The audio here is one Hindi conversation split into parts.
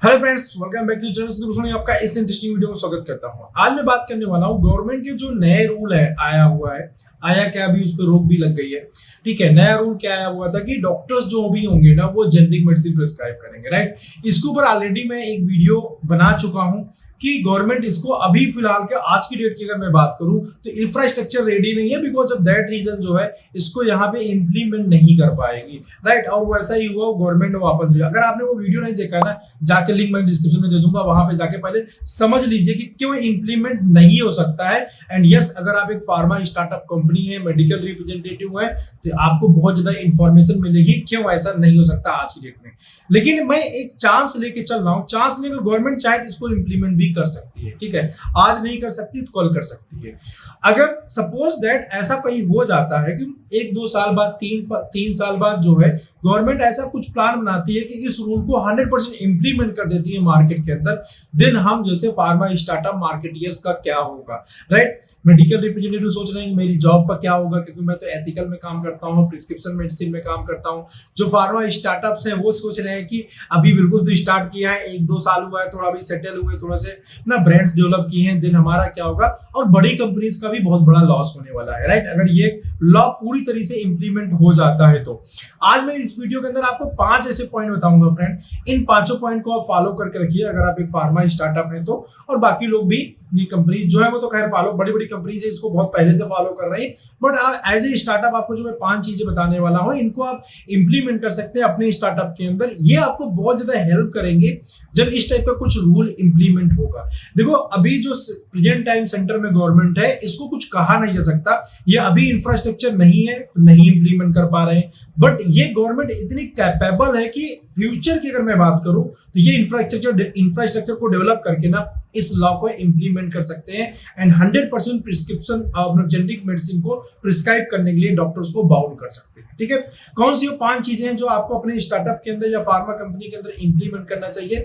Hello friends, welcome back to channel. आपका इस इंटरेस्टिंग वीडियो में स्वागत करता हूं। आज मैं बात करने वाला हूं गवर्नमेंट के जो नए रूल है आया क्या, अभी उस पर रोक भी लग गई है। ठीक है, नया रूल क्या आया हुआ था कि डॉक्टर्स जो भी होंगे ना वो जेनेरिक मेडिसिन प्रिस्क्राइब करेंगे, राइट। इसके ऊपर ऑलरेडी मैं एक वीडियो बना चुका हूं कि गवर्नमेंट इसको अभी फिलहाल के आज की डेट की अगर मैं बात करूं तो इंफ्रास्ट्रक्चर रेडी नहीं है, बिकॉज ऑफ दैट रीजन जो है इसको यहाँ पे इंप्लीमेंट नहीं कर पाएगी, राइट। और वैसा ही हुआ, गवर्नमेंट ने वापस लिया। अगर आपने वो वीडियो नहीं देखा ना, जाके लिंक मैं डिस्क्रिप्शन में दे दूंगा, वहां पे जाके पहले समझ लीजिए कि क्यों इंप्लीमेंट नहीं हो सकता है। एंड यस, अगर आप एक फार्मा स्टार्टअप कंपनी है, मेडिकल रिप्रेजेंटेटिव है, तो आपको बहुत ज्यादा इंफॉर्मेशन मिलेगी क्यों ऐसा नहीं हो सकता आज की डेट में। लेकिन मैं एक चांस लेके चल रहा हूँ, चांस लेकर गवर्नमेंट चाहे तो इसको इंप्लीमेंट भी कर सकती है। ठीक है, आज नहीं कर सकती तो कल कर सकती है। अगर सपोज दैट ऐसा कहीं हो जाता है कि 1-2 साल बाद, 3 साल बाद जो है गवर्नमेंट ऐसा कुछ प्लान बनाती है कि इस रूल को 100% इंप्लीमेंट कर देती है मार्केट के अंदर, देन हम जैसे फार्मा स्टार्टअप मार्केटियर्स का क्या होगा, राइट। मेडिकल रिप्रेजेंटेटिव सोच रहे हैं मेरी जॉब का क्या होगा, क्योंकि मैं तो एथिकल में काम करता हूँ, प्रिस्क्रिप्शन मेडिसिन में काम करता हूँ। जो फार्मा स्टार्टअप्स हैं वो सोच रहे हैं कि अभी बिल्कुल तो स्टार्ट किया है, 1-2 साल हुआ है, थोड़ा अभी सेटल हुए, थोड़ा से ना ब्रांड्स डेवलप किए हैं, देन हमारा क्या होगा। और बड़ी कंपनीज का भी बहुत बड़ा लॉस होने वाला है, राइट, अगर ये लॉ पूरी तरह से इंप्लीमेंट हो जाता है तो। आज मैं इस वीडियो के अंदर आपको 5 ऐसे पॉइंट बताऊंगा फ्रेंड, इन 5 पॉइंट को आप फॉलो करके रखिए अगर आप एक फार्मा स्टार्टअप है तो। और बाकी लोग भी, कंपनीज जो है वो तो खैर फॉलो, बड़ी बड़ी कंपनीज है इसको बहुत पहले से फॉलो कर रही है, बट एज ए स्टार्टअप आपको जो मैं 5 चीजें बताने वाला हूं, इनको आप इंप्लीमेंट कर सकते हैं अपने स्टार्टअप के अंदर। ये आपको बहुत ज्यादा हेल्प करेंगे जब इस टाइप का कुछ रूल इंप्लीमेंट होगा। देखो, अभी जो प्रेजेंट टाइम सेंटर में गवर्नमेंट है, इसको कुछ कहा नहीं जा सकता, ये अभी इंफ्रास्ट्रक्चर नहीं है, नहीं इंप्लीमेंट कर पा रहे हैं। बट ये गवर्नमेंट इतनी कैपेबल है कि फ्यूचर की अगर मैं बात करूं तो ये इंफ्रास्ट्रक्चर को डेवलप करके ना इस लॉ को इंप्लीमेंट कर सकते हैं एंड 100% प्रिस्क्रिप्शन जेनेरिक मेडिसिन को प्रिस्क्राइब करने के लिए डॉक्टर्स को बाउंड कर सकते हैं। ठीक है, कौन सी वो 5 चीजें हैं जो आपको अपने स्टार्टअप के अंदर या फार्मा कंपनी के अंदर इंप्लीमेंट करना चाहिए।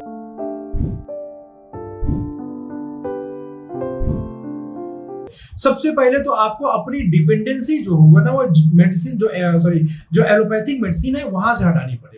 सबसे पहले तो आपको अपनी डिपेंडेंसी जो होगा ना वो मेडिसिन जो एलोपैथिक मेडिसिन है वहां से हटानी पड़ेगी।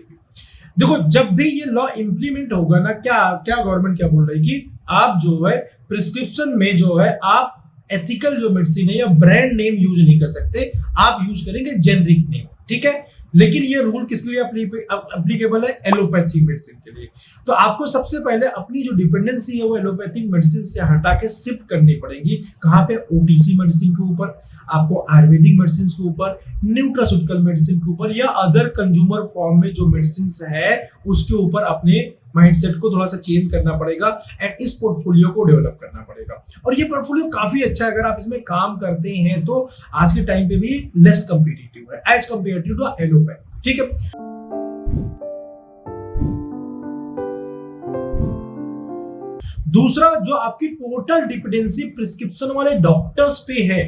देखो, जब भी ये लॉ इंप्लीमेंट होगा ना, क्या गवर्नमेंट क्या बोल रही है कि आप जो है प्रिस्क्रिप्शन में जो है आप एथिकल जो मेडिसिन है या ब्रांड नेम यूज नहीं कर सकते, आप यूज करेंगे जेनरिक नेम। ठीक है, लेकिन ये रूल किसके लिए एप्लीकेबल है? एलोपैथिक मेडिसिन के लिए। तो आपको सबसे पहले अपनी जो डिपेंडेंसी है वो एलोपैथिक मेडिसिन से हटा के शिफ्ट करनी पड़ेगी। कहां पे? ओटीसी मेडिसिन के ऊपर, आपको आयुर्वेदिक मेडिसिन के ऊपर, न्यूट्रास्यूटिकल मेडिसिन के ऊपर, या अदर कंज्यूमर फॉर्म में जो मेडिसिन है उसके ऊपर अपने माइंडसेट को थोड़ा सा चेंज करना पड़ेगा एंड इस पोर्टफोलियो को डेवलप करना पड़ेगा। और ये पोर्टफोलियो काफी अच्छा है, अगर आप इसमें काम करते हैं तो आज के टाइम पे भी लेस कॉम्पिटिटिव है एज कंपेयर्ड टू एलोपैथी। ठीक है, दूसरा, जो आपकी टोटल डिपेंडेंसी प्रिस्क्रिप्शन वाले डॉक्टर्स पे है,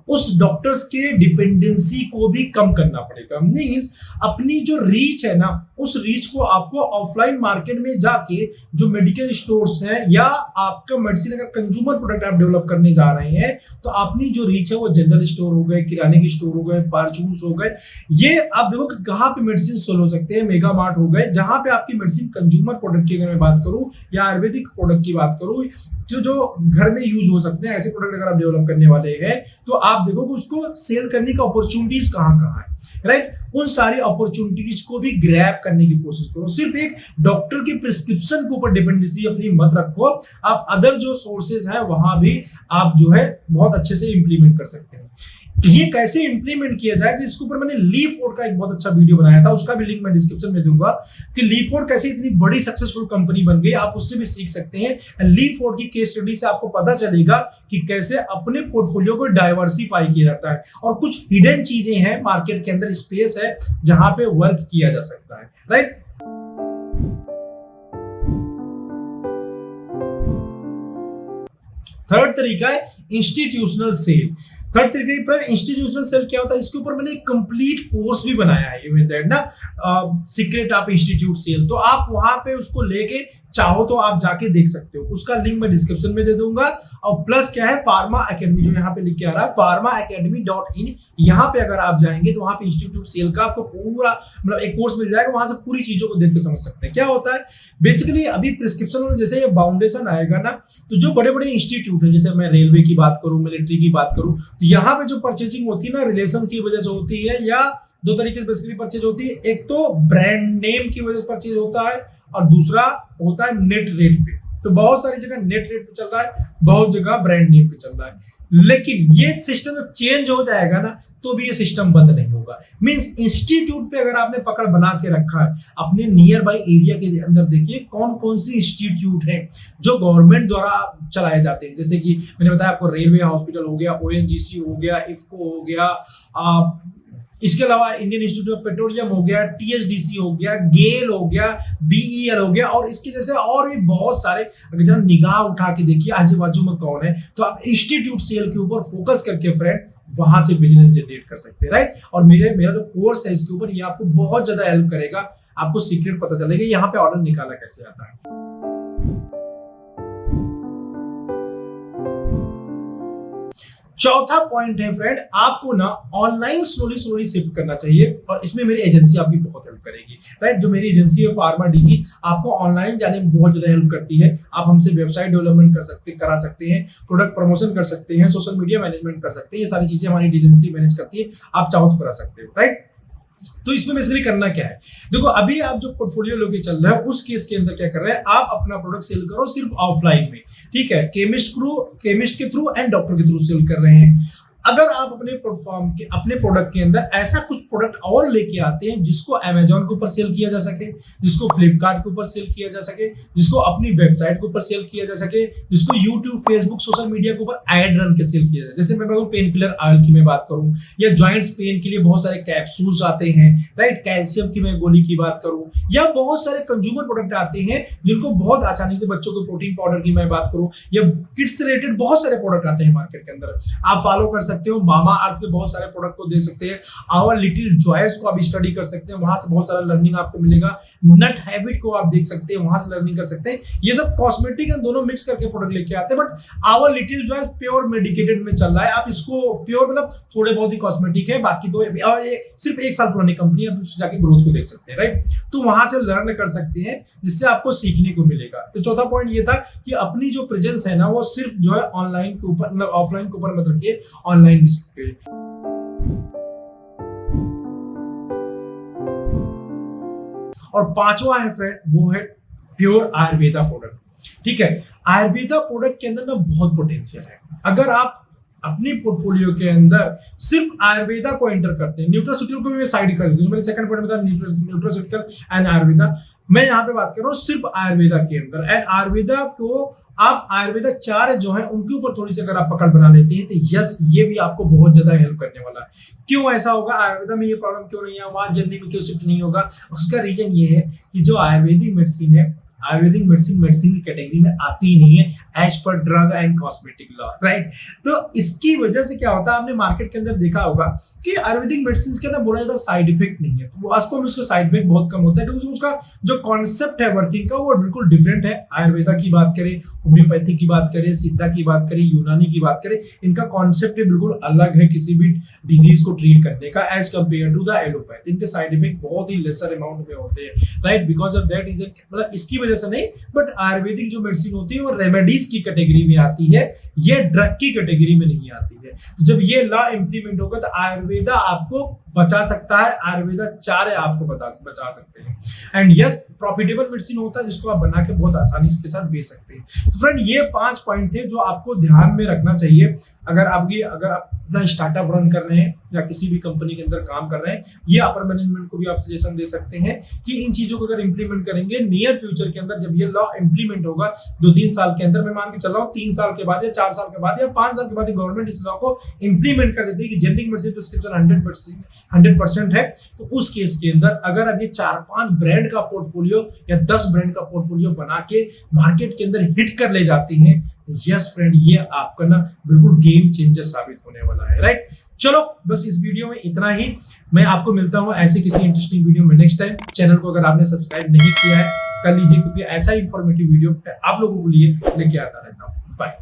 उस डॉक्टर्स के डिपेंडेंसी को भी कम करना पड़ेगा। मींस अपनी जो रीच है ना, उस रीच को आपको ऑफलाइन मार्केट में जाके जो मेडिकल स्टोर्स हैं या आपका मेडिसिन अगर कंज्यूमर प्रोडक्ट आप डेवलप करने जा रहे हैं तो अपनी जो रीच है वो जनरल स्टोर हो गए, किराने के स्टोर हो गए, परचून्स हो गए, ये आप देखो कि कहां पे मेडिसिन सेल हो सकते हैं। मेगा मार्ट हो गए, जहां पे आपकी मेडिसिन कंज्यूमर प्रोडक्ट की अगर मैं बात करूं या आयुर्वेदिक प्रोडक्ट की बात करूं, जो घर में यूज हो सकते हैं, ऐसे प्रोडक्ट अगर आप डेवलप करने वाले हैं तो आप देखो कि उसको सेल करने का अपॉर्चुनिटीज कहां है, राइट। उन सारी अपॉर्चुनिटीज को भी ग्रैब करने की कोशिश करो। सिर्फ एक डॉक्टर की प्रिस्क्रिप्शन के ऊपर डिपेंडेंसी अपनी मत रखो, आप अदर जो सोर्सेज हैं वहां भी आप जो है बहुत अच्छे से इंप्लीमेंट कर सकते हैं। ये कैसे इंप्लीमेंट किया जाए, तो इसके ऊपर मैंने लीफोर्ड का एक बहुत अच्छा वीडियो बनाया था, उसका भी लिंक मैं डिस्क्रिप्शन में दूंगा कि लीफोर्ड कैसे इतनी बड़ी सक्सेसफुल कंपनी बन गई, आप उससे भी सीख सकते हैं। लीफोर्ड की केस स्टडी से आपको पता चलेगा कि कैसे अपने पोर्टफोलियो को डाइवर्सिफाई किया जाता है और कुछ हिडन चीजें हैं मार्केट के अंदर, स्पेस है जहां पे वर्क किया जा सकता है, राइट। थर्ड तरीका है इंस्टीट्यूशनल सेल। थर्ड तरीके पर इंस्टीट्यूशनल सेल क्या होता है, इसके ऊपर मैंने एक कंप्लीट कोर्स भी बनाया है, इवन दैट ना सीक्रेट ऑफ इंस्टीट्यूट सेल। तो आप वहां पे उसको लेके चाहो तो आप जाके देख सकते हो, उसका लिंक मैं डिस्क्रिप्शन में दे दूंगा। और प्लस क्या है, फार्मा एकेडमी जो यहाँ पे लिख के आ रहा है pharmaacademy.in, यहाँ पे अगर आप जाएंगे तो वहाँ पे इंस्टीट्यूट सेल का आपको पूरा मतलब एक कोर्स मिल जाएगा, वहां से पूरी चीजों को देख के समझ सकते हैं। क्या होता है बेसिकली अभी प्रिस्क्रिप्शन में जैसे ये बाउंडेशन आएगा ना, तो जो बड़े बड़े इंस्टीट्यूट है, जैसे मैं रेलवे की बात करूं, मिलिट्री की बात करूं, तो यहाँ पे जो परचेजिंग होती है ना रिलेशन की वजह से होती है, या दो तरीके से बेसिकली परचेज होती है। एक तो ब्रांड नेम की वजह से परचेज होता है और दूसरा होता है नेट रेट पे। तो बहुत सारी जगह नेट रेट पे चल रहा है, बहुत जगह ब्रांड नेम पे चल रहा है। लेकिन ये सिस्टम जब चेंज हो जाएगा ना, तो भी ये सिस्टम बंद नहीं होगा। मींस इंस्टीट्यूट पे अगर आपने पकड़ बना के रखा है, अपने नियर बाई एरिया के अंदर देखिए कौन कौन सी इंस्टीट्यूट है जो गवर्नमेंट द्वारा चलाए जाते हैं। जैसे कि मैंने बताया आपको, रेलवे हॉस्पिटल हो गया, ओएनजीसी हो गया, इफको हो गया, इसके अलावा इंडियन इंस्टीट्यूट ऑफ पेट्रोलियम हो गया, टीएचडीसी हो गया, गेल हो गया, बीईएल हो गया, और इसके जैसे और भी बहुत सारे। अगर जरा निगाह उठा के देखिए आजू बाजू में कौन है, तो आप इंस्टीट्यूट सेल के ऊपर फोकस करके फ्रेंड वहां से बिजनेस जनरेट कर सकते हैं, राइट। और मेरा जो कोर्स है इसके ऊपर, ये आपको बहुत ज्यादा हेल्प करेगा, आपको सीक्रेट पता चलेगा यहाँ पे ऑर्डर निकाला कैसे आता है। चौथा पॉइंट है फ्रेंड, आपको ना ऑनलाइन स्लोली शिफ्ट करना चाहिए, और इसमें मेरी एजेंसी आपकी बहुत हेल्प करेगी, राइट। जो मेरी एजेंसी है फार्मा डीजी, आपको ऑनलाइन जाने में बहुत ज्यादा हेल्प करती है। आप हमसे वेबसाइट डेवलपमेंट करा सकते हैं, प्रोडक्ट प्रमोशन कर सकते हैं, सोशल मीडिया मैनेजमेंट कर सकते हैं, ये सारी चीजें हमारी एजेंसी मैनेज करती है। आप चाहो तो करा सकते हो, राइट। तो इसमें बेसिकली करना क्या है, देखो अभी आप जो पोर्टफोलियो लेके चल रहे हैं उस केस के अंदर क्या कर रहे हैं, आप अपना प्रोडक्ट सेल करो सिर्फ ऑफलाइन में, ठीक है। केमिस्ट के थ्रू एंड डॉक्टर के थ्रू सेल कर रहे हैं। अगर आप अपने प्लेटफॉर्म के अपने प्रोडक्ट के अंदर ऐसा कुछ प्रोडक्ट और लेके आते हैं जिसको अमेजोन के ऊपर सेल किया जा सके, जिसको फ्लिपकार्ट के ऊपर सेल किया जा सके, जिसको अपनी वेबसाइट के ऊपर सेल किया जा सके, जिसको यूट्यूब, फेसबुक, सोशल मीडिया के ऊपर एड रन के सेल किया जाए। जैसे मैं पेन किलर ऑयल की मैं बात करूं, या जॉइंट्स पेन के लिए बहुत सारे कैप्सूल्स आते हैं, राइट। कैल्शियम की मैं गोली की बात करूं, या बहुत सारे कंज्यूमर प्रोडक्ट आते हैं जिनको बहुत आसानी से, बच्चों के प्रोटीन पाउडर की मैं बात करूं, या किड्स से रिलेटेड बहुत सारे प्रोडक्ट आते हैं मार्केट के अंदर, आप फॉलो कर सकते हो। मामा अर्थ के बहुत सारे प्रोडक्ट को दे सकते हैं, आवर लिटिल जॉयस को आप स्टडी कर सकते हैं, वहां से बहुत सारा लर्निंग आपको मिलेगा। नट हैबिट को आप देख सकते हैं, वहां से लर्निंग कर सकते हैं। ये सब कॉस्मेटिक एंड दोनों मिक्स करके प्रोडक्ट लेके आते हैं, but our little joys pure medicated में चल रहा है। आप इसको प्योर मतलब थोड़े बहुत ही कॉस्मेटिक है, बाकी तो सिर्फ 1 साल पुरानी कंपनी है, आप उससे जाके ग्रोथ को देख सकते हैं, राइट। तो वहां से लर्न कर सकते हैं, जिससे आपको सीखने को मिलेगा। तो चौथा पॉइंट ये था कि अपनी जो प्रेजेंस है ना, वो सिर्फ जो है ऑनलाइन के ऊपर मतलब ऑफलाइन के ऊपर मत रखिए, ऑनलाइन भी सीखिए। और पांचवा है फ्रेंड, वो है प्योर आयुर्वेदा प्रोडक्ट, ठीक है। आयुर्वेदा प्रोडक्ट के अंदर ना बहुत पोटेंशियल है। अगर आप अपनी पोर्टफोलियो के अंदर सिर्फ आयुर्वेदा को एंटर करते हैं, न्यूट्रास्यूटिकल को भी साइड कर देते हैं, मैंने सेकंड पॉइंट बताया न्यूट्रास्यूटिकल एंड आयुर्वेदा, मैं यहाँ पे बात कर रहा हूँ सिर्फ आयुर्वेदा के अंदर। एंड आयुर्वेदा को आप आयुर्वेदा 4 जो है उनके ऊपर थोड़ी सी अगर आप पकड़ बना लेते हैं, तो यस ये भी आपको बहुत ज्यादा हेल्प करने वाला है। क्यों ऐसा होगा, आयुर्वेदा में ये प्रॉब्लम क्यों नहीं है, वहां जर्नी में क्यों शिफ्ट नहीं होगा, उसका रीजन ये है कि जो आयुर्वेदिक मेडिसिन है, आयुर्वेदिक मेडिसिन की कैटेगरी में आती ही नहीं है एज पर drug and cosmetic law, right. तो इसकी वजह से क्या होता है, आपने मार्केट के अंदर देखा होगा कि आयुर्वेदिक मेडिसिन के अंदर बोला जाता है साइड इफेक्ट नहीं है, तो वास्तव में उसका साइड इफेक्ट बहुत कम होता है, क्योंकि उसका जो कॉन्सेप्ट है वर्किंग का वो बिल्कुल डिफरेंट है। आयुर्वेदा की बात करें, होम्योपैथी की बात करें, सिद्धा की बात करें, यूनानी की बात करें, इनका कॉन्सेप्ट बिल्कुल अलग है किसी भी डिजीज को ट्रीट करने का as compared to the allopath. इनके साइड इफेक्ट बहुत ही लेसर अमाउंट में होते हैं, right. Because of that is मतलब इसकी वजह से नहीं, बट आयुर्वेदिक जो मेडिसिन होती है वो रेमेडीज की कैटेगरी में आती है, ये ड्रग की कैटेगरी में नहीं आती है। तो जब ये लॉ इंप्लीमेंट होगा तो आयुर्वेदा आपको बचा सकता है, आयुर्वेदा 4 आपको बचा सकते हैं। एंड यस प्रॉफिटेबल मेडिसिन होता है जिसको आप बना के बहुत आसानी के साथ बेच सकते हैं। तो फ्रेंड ये 5 पॉइंट थे जो आपको ध्यान में रखना चाहिए अगर आप अपना स्टार्टअप रन कर रहे हैं या किसी भी कंपनी के अंदर काम कर रहे हैं। ये अपर मैनेजमेंट को भी आप सजेशन दे सकते हैं कि इन चीजों को अगर इंप्लीमेंट करेंगे नियर फ्यूचर के अंदर, जब ये लॉ इंप्लीमेंट होगा 2-3 साल के अंदर, मैं मान के चल रहा हूँ 3 साल के बाद या 4 साल के बाद या 5 साल के बाद गवर्नमेंट इस लॉ को इंप्लीमेंट कर देती है कि जेनेरिक मेडिसिन प्रिस्क्रिप्शन 100% है, तो उस केस के अंदर अगर अब ये 4-5 ब्रांड का पोर्टफोलियो या 10 ब्रांड का पोर्टफोलियो बना के मार्केट के अंदर हिट कर ले जाती हैं, तो यस फ्रेंड ये आपका ना बिल्कुल गेम चेंजर साबित होने वाला है, राइट। चलो बस इस वीडियो में इतना ही। मैं आपको मिलता हूँ ऐसे किसी इंटरेस्टिंग वीडियो में नेक्स्ट टाइम। चैनल को अगर आपने सब्सक्राइब नहीं किया है कर लीजिए, क्योंकि ऐसा इंफॉर्मेटिव वीडियो आप लोगों के लिए लेके आता रहता हूँ। बाय।